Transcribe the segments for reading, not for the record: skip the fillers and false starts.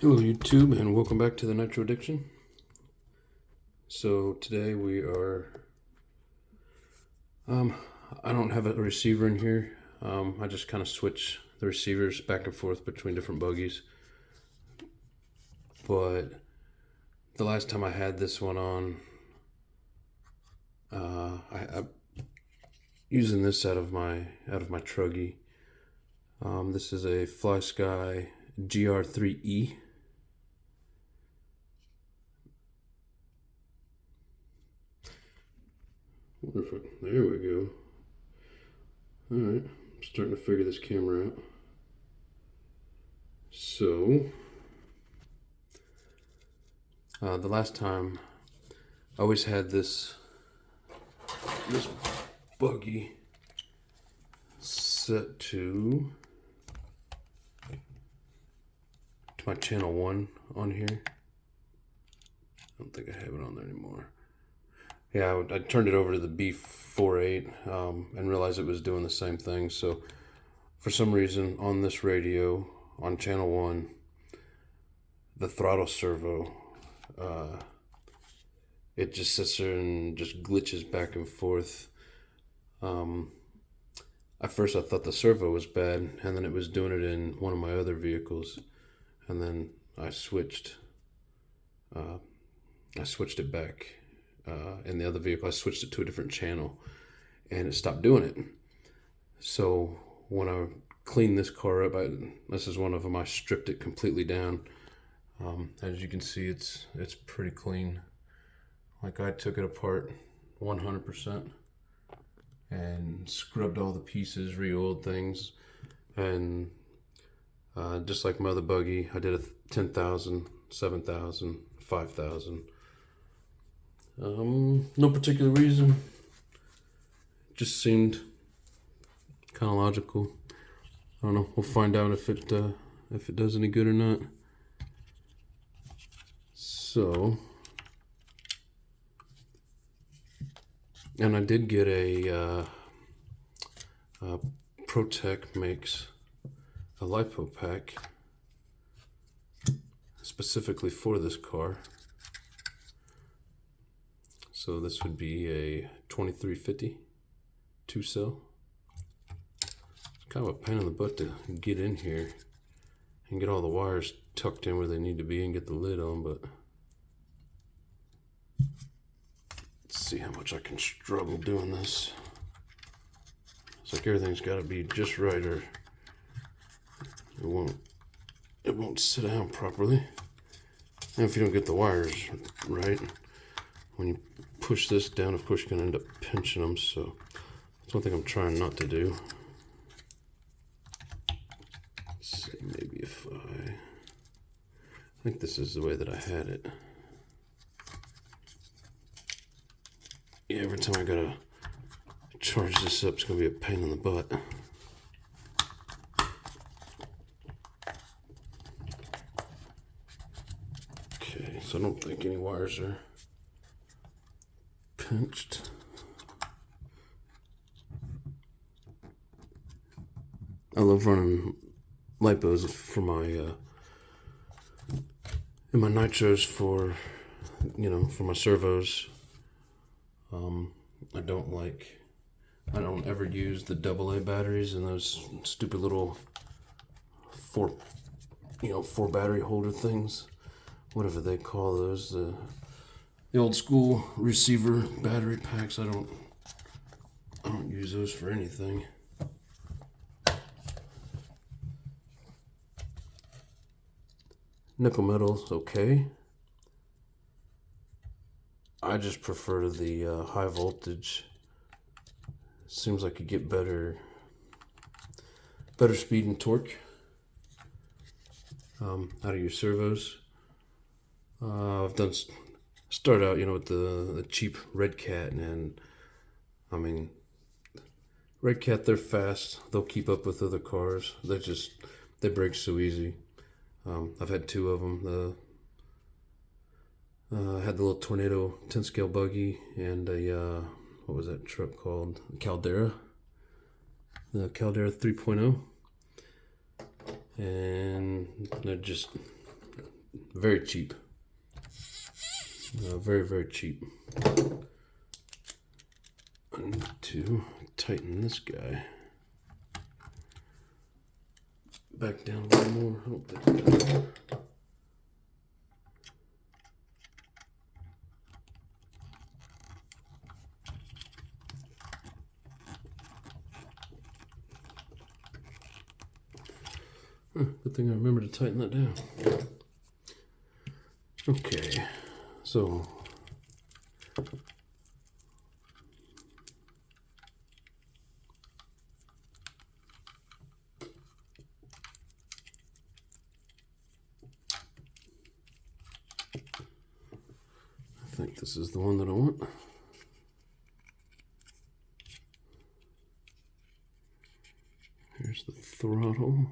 Hello YouTube and welcome back to the Nitro Addiction. So today we are, I don't have a receiver in here. I just kind of switch the receivers back and forth between different buggies. But the last time I had this one on, I'm using this out of my truggy. This is a Fly Sky GR3E. There we go. Alright, I'm starting to figure this camera out. So, the last time I always had this buggy set to my channel 1 on here. I don't think I have it on there anymore. Yeah, I turned it over to the B48 and realized it was doing the same thing. So for some reason on this radio on channel 1, the throttle servo, it just sits there and just glitches back and forth. At first I thought the servo was bad, and then it was doing it in one of my other vehicles, and then I switched it back. In the other vehicle, I switched it to a different channel, and it stopped doing it. So when I cleaned this car up, this is one of them, I stripped it completely down. As you can see, it's pretty clean. Like, I took it apart 100% and scrubbed all the pieces, re-oiled things, and just like my other buggy, I did a 10,000, 7,000, 5,000. No particular reason. Just seemed kind of logical. I don't know. We'll find out if it does any good or not. So, and I did get a ProTech makes a lipo pack specifically for this car. So this would be a 2350 2-cell. It's kind of a pain in the butt to get in here and get all the wires tucked in where they need to be and get the lid on, but let's see how much I can struggle doing this. It's like everything's got to be just right, or it won't sit down properly. And if you don't get the wires right, when you push this down, of course you're going to end up pinching them, so that's one thing I'm trying not to do. Let's see, maybe if I think this is the way that I had it. Yeah, every time I gotta charge this up, it's gonna be a pain in the butt. Okay, so I don't think any wires are pinched. I love running lipos for my in my nitros for my servos. I don't ever use the AA batteries and those stupid little four battery holder things, whatever they call those, the old school receiver battery packs. I don't use those for anything. Nickel metal's okay. I just prefer the high voltage. Seems like you get better speed and torque out of your servos. I've start out with the cheap Red Cat, and I mean, Red Cat, they're fast. They'll keep up with other cars. They break so easy. I've had 2 of them. I had the little Tornado 10 scale buggy and a what was that truck called? Caldera. The Caldera 3.0. And they're just very cheap. Very, very cheap. I need to tighten this guy back down a little more. I don't think good thing I remember to tighten that down. Okay, so I think this is the one that I want. Here's the throttle.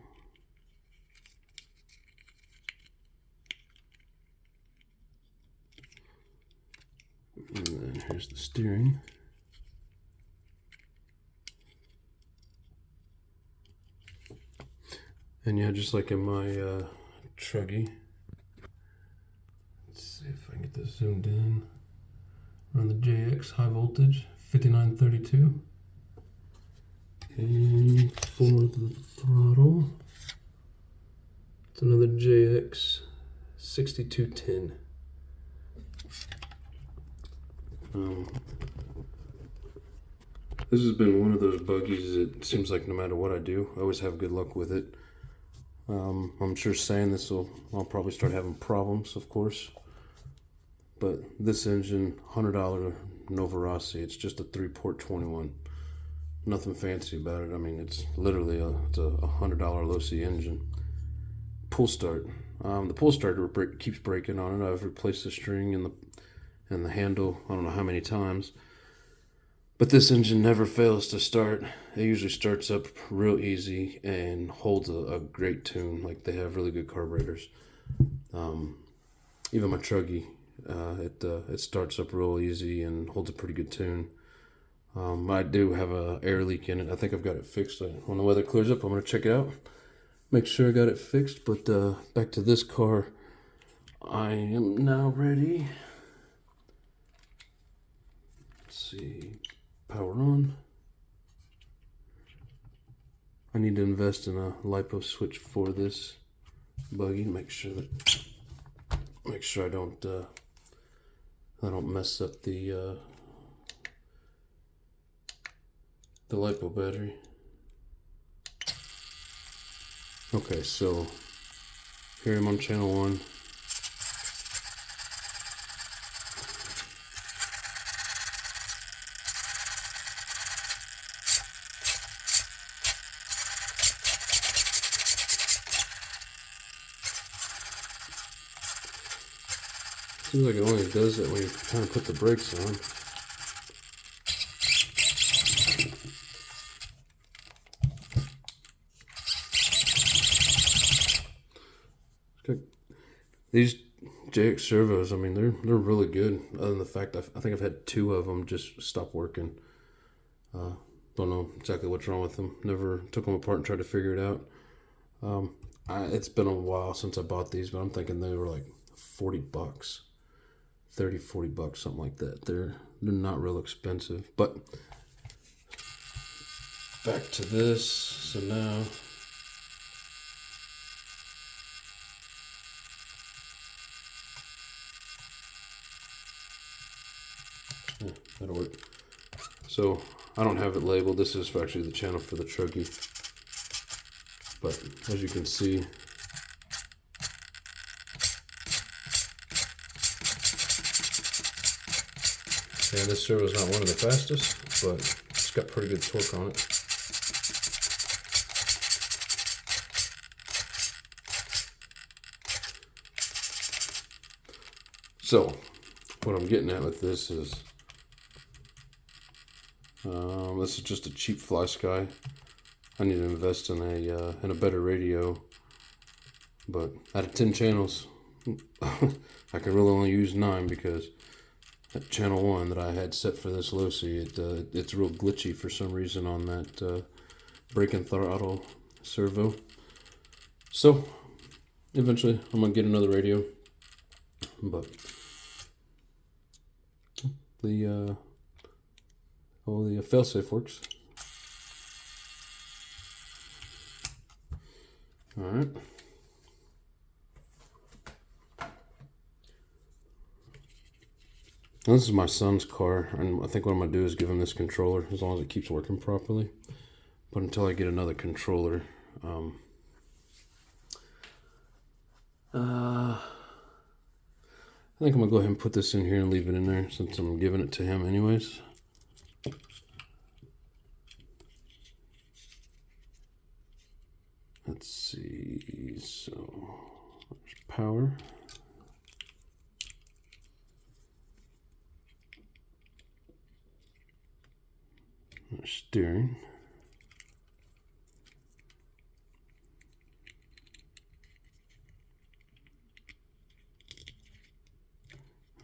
And then here's the steering. And yeah, just like in my Truggy. Let's see if I can get this zoomed in. Run the JX high voltage 5932. And for the throttle, it's another JX 6210. This has been one of those buggies that seems like no matter what I do, I always have good luck with it. I'm sure saying this I'll probably start having problems, of course. But this engine, $100 Nova Rossi, it's just a 3-port 21. Nothing fancy about it. I mean, it's literally it's a $100 Losi engine. Pull start. The pull starter keeps breaking on it. I've replaced the string and the handle I don't know how many times. But this engine never fails to start. It usually starts up real easy and holds a great tune. Like, they have really good carburetors. Even my Truggy, it starts up real easy and holds a pretty good tune. I do have an air leak in it. I think I've got it fixed. When the weather clears up, I'm going to check it out. Make sure I got it fixed. But back to this car. I am now ready. Let's see. Power on. I need to invest in a lipo switch for this buggy. Make sure I don't mess up the lipo battery. Okay, so here I'm on channel 1. Seems like it only does that when you kind of put the brakes on. Okay. These JX servos, I mean, they're really good. Other than the fact I think I've had 2 of them just stop working. Don't know exactly what's wrong with them. Never took them apart and tried to figure it out. It's been a while since I bought these, but I'm thinking they were like $40. 30, $40, something like that. They're not real expensive. But back to this. So now that'll work. So I don't have it labeled. This is actually the channel for the Truggy. But as you can see, and this servo is not one of the fastest, but it's got pretty good torque on it. So, what I'm getting at with this is, this is just a cheap fly sky. I need to invest in a better radio, but out of 10 channels, I can really only use 9 because at channel 1 that I had set for this Losi, it's real glitchy for some reason on that brake and throttle servo. So eventually I'm gonna get another radio, but the failsafe works. All right. This is my son's car, and I think what I'm going to do is give him this controller as long as it keeps working properly. But until I get another controller, I think I'm going to go ahead and put this in here and leave it in there since I'm giving it to him anyways. Let's see, so there's power. There's steering.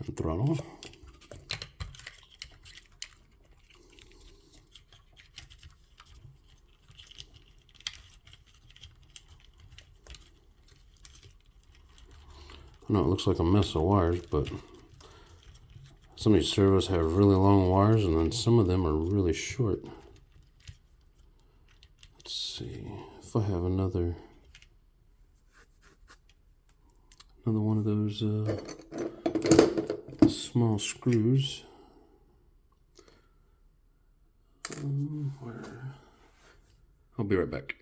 And throttle. I know it looks like a mess of wires, but some of these servos have really long wires and then some of them are really short. Let's see if I have another one of those small screws. Where? I'll be right back.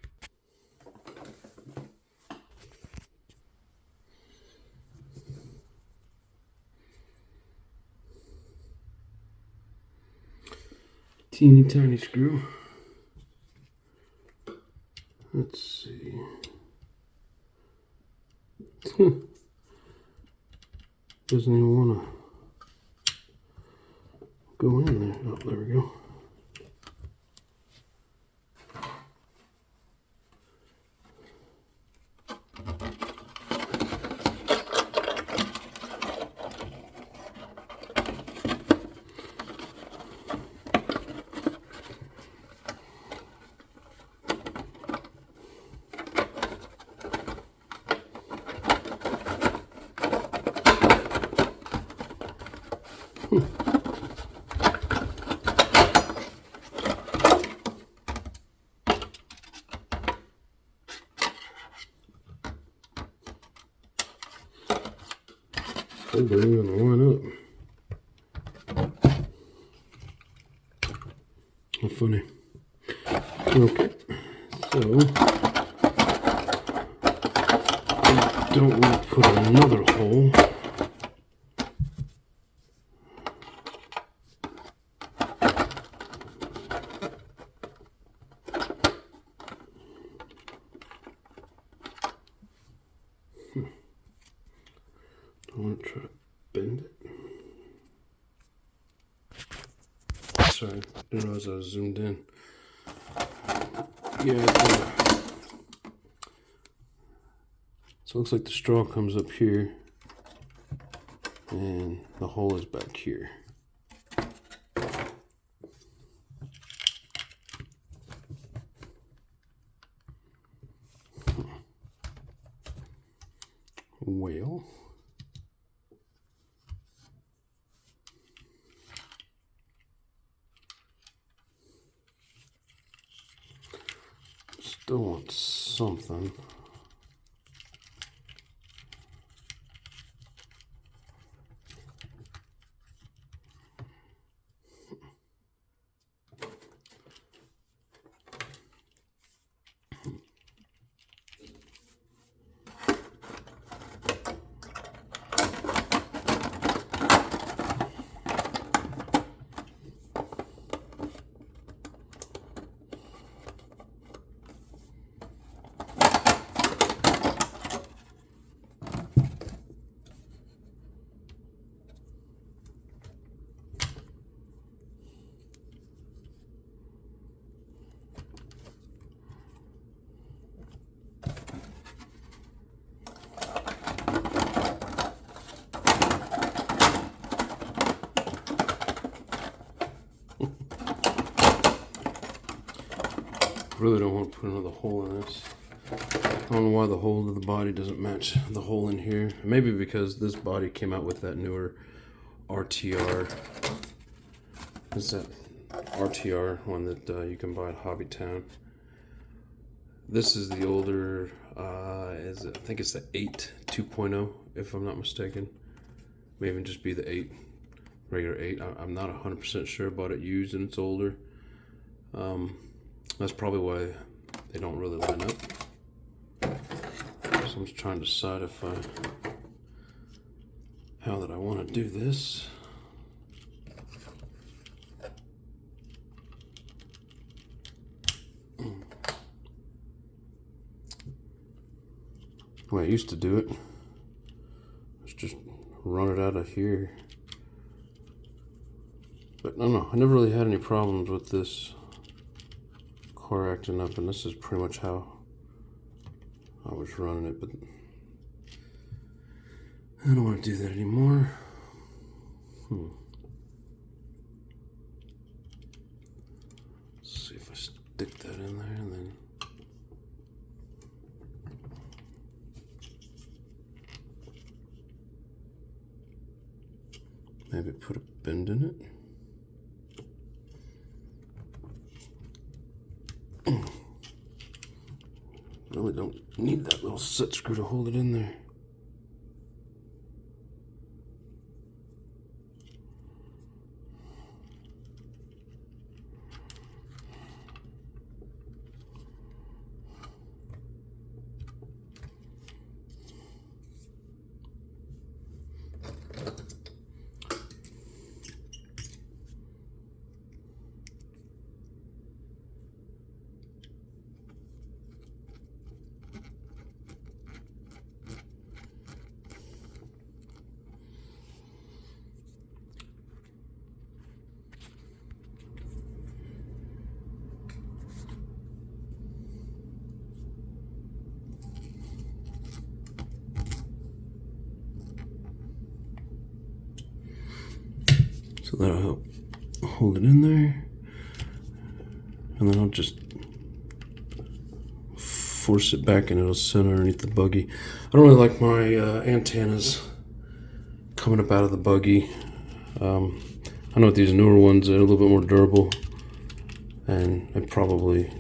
Teeny tiny screw. Let's see. Doesn't even want to go in there. Oh, there we go. They don't even line up. How funny. Okay, so I don't want to put another hole. I want to try to bend it. Sorry, didn't realize I was zoomed in. Yeah, so it looks like the straw comes up here and the hole is back here. Well, still want something. Really don't want to put another hole in this. I don't know why the hole of the body doesn't match the hole in here. Maybe because this body came out with that newer RTR. It's that RTR one that you can buy at Hobby Town. This is the older, I think it's the 8 2.0, if I'm not mistaken. May even just be the 8, regular 8. I'm not 100% sure about it used and it's older. That's probably why they don't really line up. So I'm just trying to decide how that I want to do this. The way I used to do it was just run it out of here. But no, I never really had any problems with this car acting up, and this is pretty much how I was running it, but I don't want to do that anymore. Let's see if I stick that in there and then maybe put a bend in it. Really don't need that little set screw to hold it in there. So that'll help hold it in there. And then I'll just force it back and it'll sit underneath the buggy. I don't really like my antennas coming up out of the buggy. I know with these newer ones they're a little bit more durable, and it probably,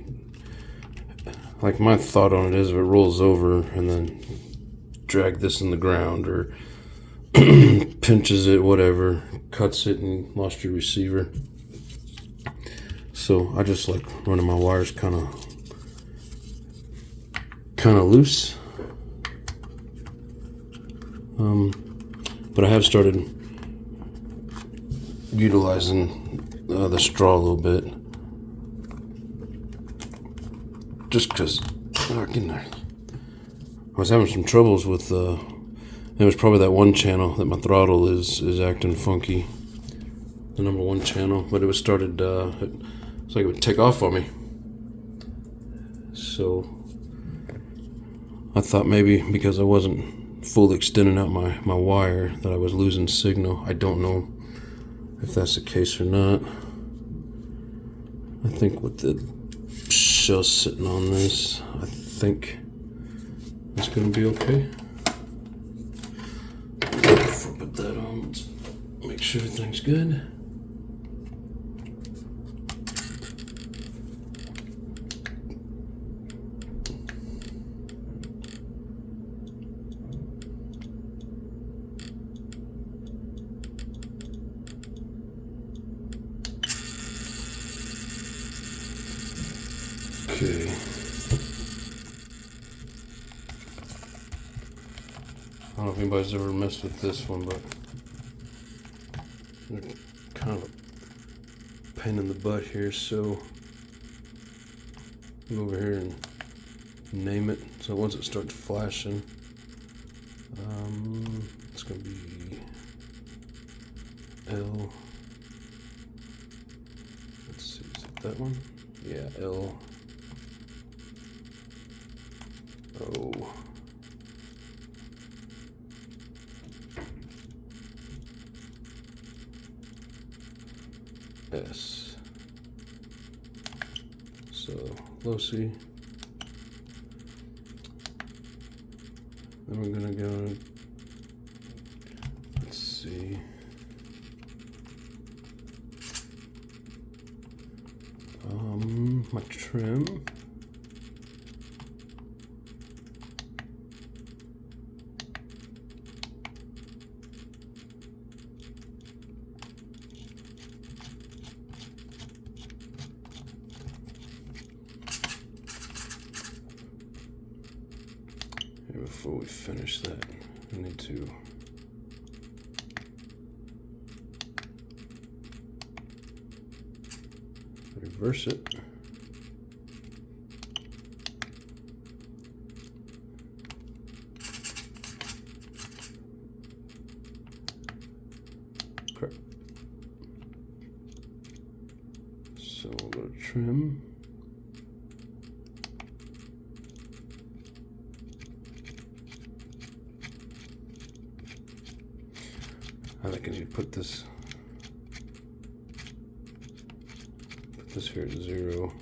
like, my thought on it is if it rolls over and then drag this in the ground or pinches it, whatever, cuts it and lost your receiver. So I just like running my wires kind of loose. But I have started utilizing the straw a little bit, just because I was having some troubles with it was probably that one channel that my throttle is acting funky, the number one channel, but it was started it's like it would take off on me. So I thought maybe because I wasn't fully extending out my wire that I was losing signal. I don't know if that's the case or not. I think with the shell sitting on this, I think it's going to be okay. Before I put that on, let's make sure everything's good. Okay. I don't know if anybody's ever messed with this one, but they're kind of a pain in the butt here, so go over here and name it. So once it starts flashing, it's going to be L. Let's see, is it that one? Yeah, L. O. S. So Losi. Then we're gonna go, let's see. My trim. And before we finish that, we need to reverse it. Correct. So we'll go to trim. I think I need to put this here at 0.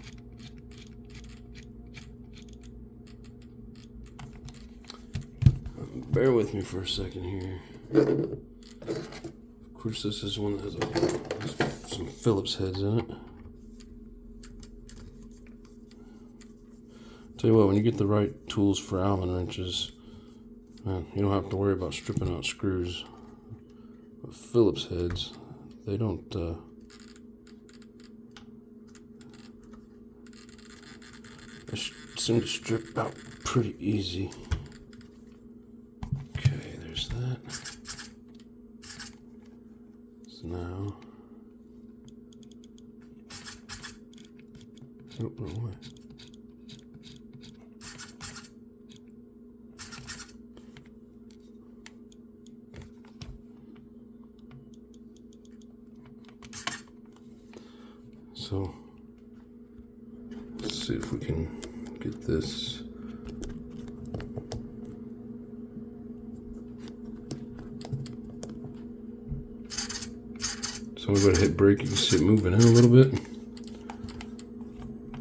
Bear with me for a second here. Of course, this is one that has some Phillips heads in it. Tell you what, when you get the right tools for Allen wrenches, man, you don't have to worry about stripping out screws. But Phillips heads, they don't. They seem to strip out pretty easy. Okay, there's that. So now, oh, no way. So let's see if we can get this. So we're going to hit brake. You can see it moving in a little bit.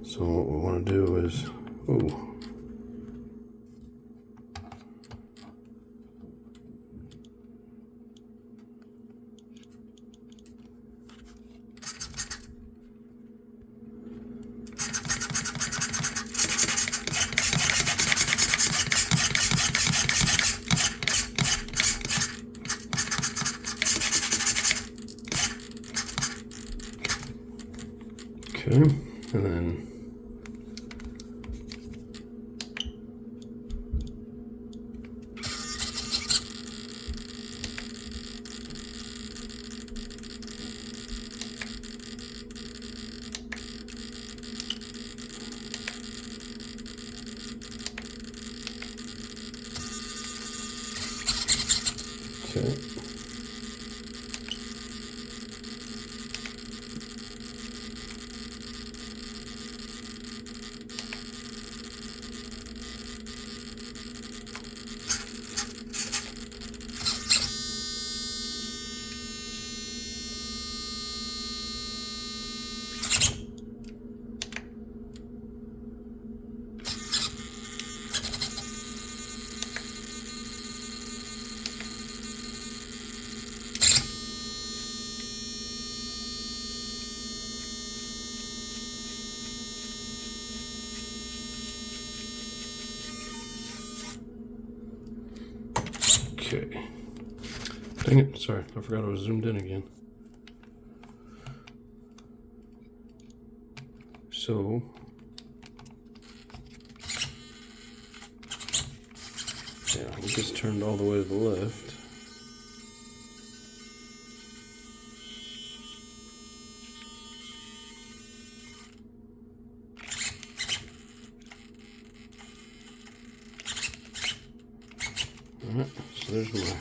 So what we want to do is, oh. Okay, and then okay. Okay. Dang it, sorry, I forgot I was zoomed in again. So, yeah, we just turned all the way to the left. Alright, so there's my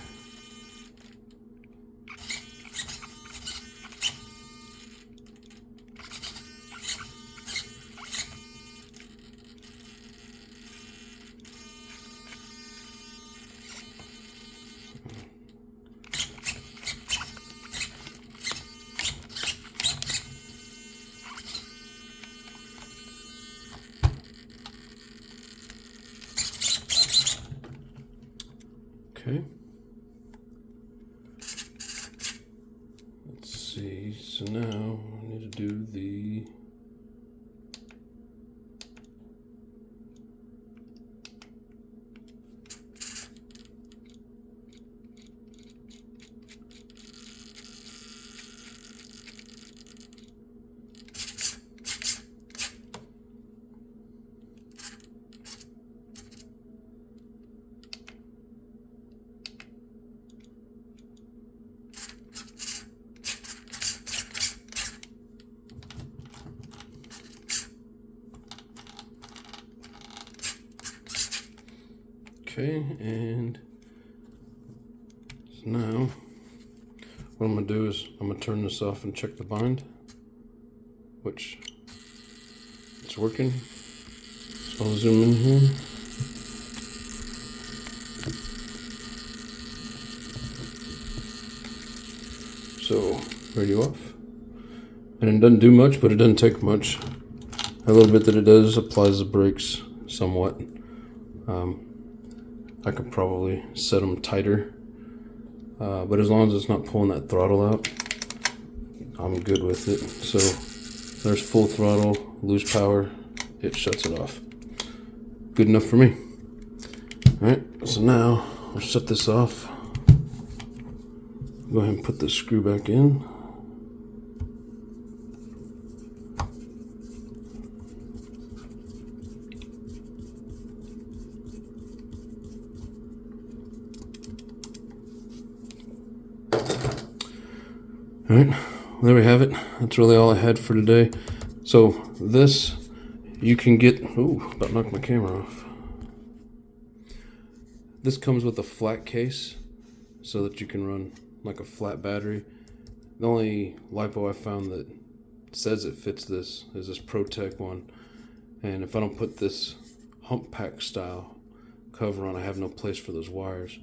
Okay. Let's see. So now I need to do the okay, and so now what I'm gonna do is I'm gonna turn this off and check the bind, which it's working. So I'll zoom in here. So radio off, and it doesn't do much, but it doesn't take much. A little bit that it does applies the brakes somewhat. I could probably set them tighter, but as long as it's not pulling that throttle out, I'm good with it. So there's full throttle, lose power, it shuts it off. Good enough for me. Alright, so now I'll shut this off. Go ahead and put the screw back in. Alright, well, there we have it. That's really all I had for today. So this, you can get, ooh, about knocked my camera off. This comes with a flat case so that you can run like a flat battery. The only lipo I found that says it fits this is this ProTech one. And if I don't put this hump pack style cover on, I have no place for those wires.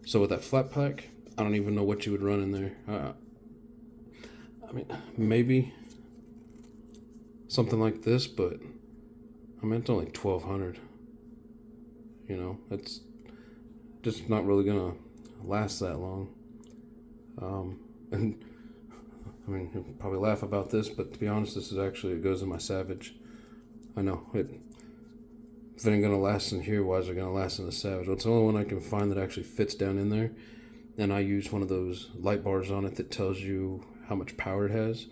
So with that flat pack, I don't even know what you would run in there. I mean, maybe something like this, but I mean, it's only 1,200. You know, it's just not really gonna last that long. And I mean, you'll probably laugh about this, but to be honest, this is actually, it goes in my Savage. I know, if it ain't gonna last in here, why is it gonna last in the Savage? Well, it's the only one I can find that actually fits down in there. And I use one of those light bars on it that tells you how much power it has.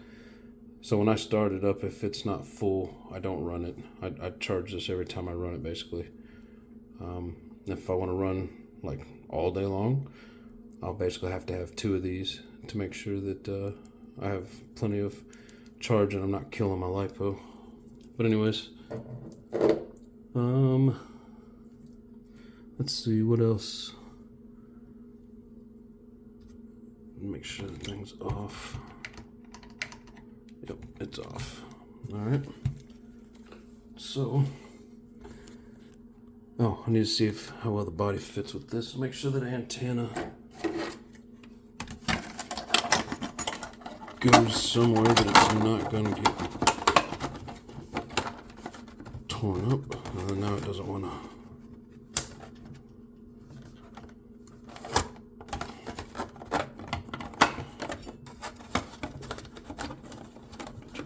So when I start it up, if it's not full, I don't run it. I charge this every time I run it, basically. If I want to run like all day long, I'll basically have to have 2 of these to make sure that I have plenty of charge and I'm not killing my lipo. But anyways, let's see what else. Make sure the thing's off. Yep, it's off. Alright. So, I need to see how well the body fits with this. Make sure that antenna goes somewhere that it's not going to get torn up. Now it doesn't want to.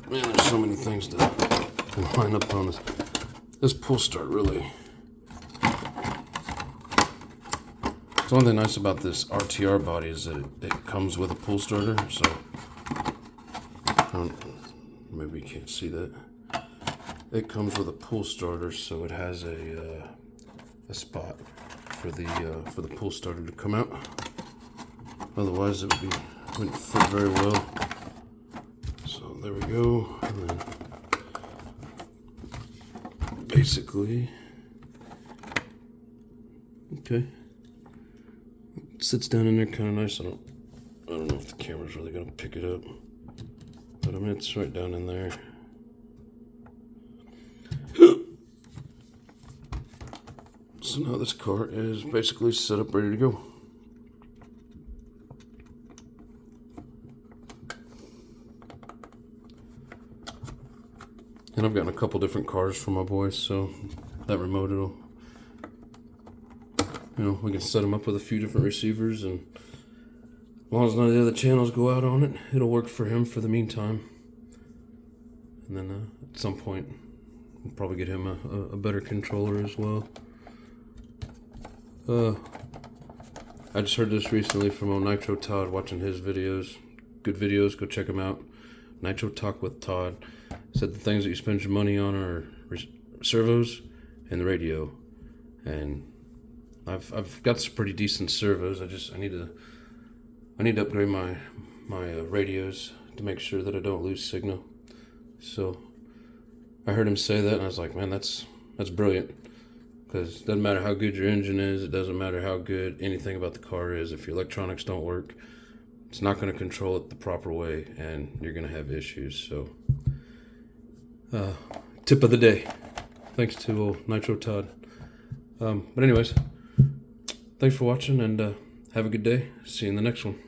Man, there's so many things to line up on this. This pull start really. The only thing nice about this RTR body is that it comes with a pull starter, so maybe you can't see that. It comes with a pull starter, so it has a spot for the pull starter to come out. Otherwise, it wouldn't fit very well. So there we go. And then basically, okay. It sits down in there kind of nice. I don't know if the camera's really gonna pick it up, but I mean it's right down in there. So now this car is basically set up, ready to go. And I've gotten a couple different cars for my boys, so that remote You know, we can set him up with a few different receivers, and as long as none of the other channels go out on it, it'll work for him for the meantime. And then at some point, we'll probably get him a better controller as well. I just heard this recently from old Nitro Todd, watching his videos. Good videos, go check him out. Nitro Talk with Todd. Said the things that you spend your money on are servos and the radio. And I've got some pretty decent servos. I need to upgrade my radios to make sure that I don't lose signal. So I heard him say that, and I was like, man, that's brilliant. Because it doesn't matter how good your engine is, it doesn't matter how good anything about the car is. If your electronics don't work, it's not going to control it the proper way, and you're going to have issues. So, tip of the day. Thanks to old Nitro Todd. But anyways, thanks for watching, and have a good day. See you in the next one.